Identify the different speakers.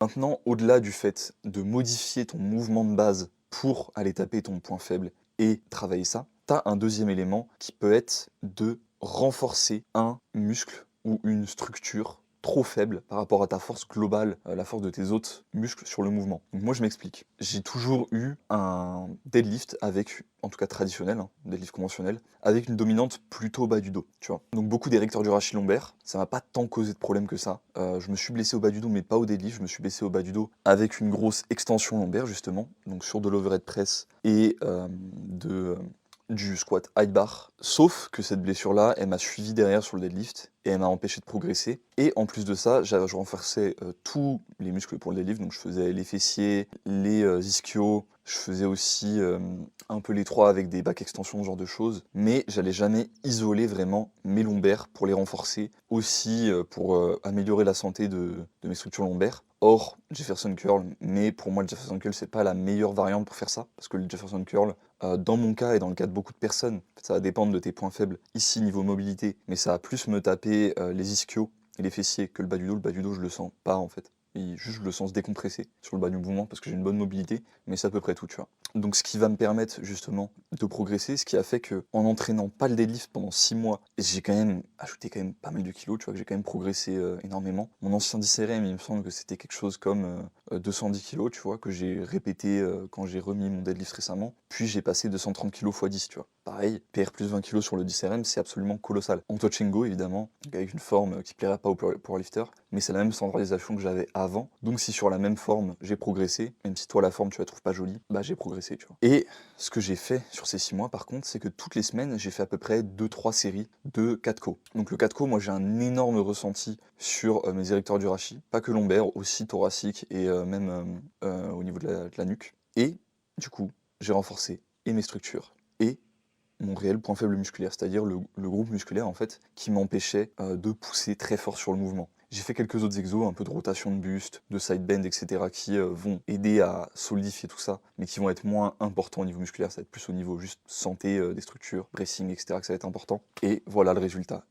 Speaker 1: Maintenant, au-delà du fait de modifier ton mouvement de base pour aller taper ton point faible et travailler ça, tu as un deuxième élément qui peut être de renforcer un muscle ou une structure trop faible par rapport à ta force globale, la force de tes autres muscles sur le mouvement. Donc moi je m'explique. J'ai toujours eu un deadlift avec, en tout cas traditionnel, hein, deadlift conventionnel, avec une dominante plutôt bas du dos, tu vois. Donc beaucoup d'érecteurs du rachis lombaire, ça m'a pas tant causé de problème que ça. Je me suis blessé au bas du dos, mais pas au deadlift, je me suis blessé au bas du dos avec une grosse extension lombaire justement, donc sur de l'overhead press et du squat high bar. Sauf que cette blessure-là, elle m'a suivi derrière sur le deadlift et elle m'a empêché de progresser. Et en plus de ça, je renforçais tous les muscles pour le deadlift, donc je faisais les fessiers, les ischios, je faisais aussi un peu les trois avec des back extensions, ce genre de choses, mais j'allais jamais isoler vraiment mes lombaires pour les renforcer, aussi pour améliorer la santé de mes structures lombaires. Or, Jefferson Curl, mais pour moi le Jefferson Curl c'est pas la meilleure variante pour faire ça, parce que le Jefferson Curl, dans mon cas et dans le cas de beaucoup de personnes, en fait, ça va dépendre de tes points faibles, ici niveau mobilité, mais ça va plus me taper les ischios et les fessiers que le bas du dos. Le bas du dos je le sens pas en fait, et juste je le sens se décompresser sur le bas du mouvement parce que j'ai une bonne mobilité, mais c'est à peu près tout, tu vois. Donc ce qui va me permettre justement de progresser, ce qui a fait que en entraînant pas le deadlift pendant 6 mois, j'ai quand même ajouté quand même pas mal de kilos, tu vois, que j'ai quand même progressé énormément. Mon ancien 10RM, il me semble que c'était quelque chose comme 210 kilos, tu vois, que j'ai répété quand j'ai remis mon deadlift récemment. Puis j'ai passé 230 kilos x 10, tu vois. Pareil, PR plus 20 kilos sur le 10RM, c'est absolument colossal. En touch and go, évidemment, avec une forme qui plairait pas aux powerlifters, mais c'est la même standardisation que j'avais avant. Donc si sur la même forme, j'ai progressé, même si toi la forme tu la trouves pas jolie, bah j'ai progressé, tu vois. Et ce que j'ai fait sur ces 6 mois, par contre, c'est que toutes les semaines, j'ai fait à peu près 2-3 séries de 4 co. Donc le 4 co, moi j'ai un énorme ressenti sur mes érecteurs du rachis, pas que lombaire, aussi thoracique et même au niveau de la nuque. Et du coup, j'ai renforcé et mes structures et mon réel point faible musculaire, c'est-à-dire le groupe musculaire en fait qui m'empêchait de pousser très fort sur le mouvement. J'ai fait quelques autres exos, un peu de rotation de buste, de side bend, etc. qui vont aider à solidifier tout ça, mais qui vont être moins importants au niveau musculaire, ça va être plus au niveau juste santé des structures, bracing, etc. que ça va être important. Et voilà le résultat.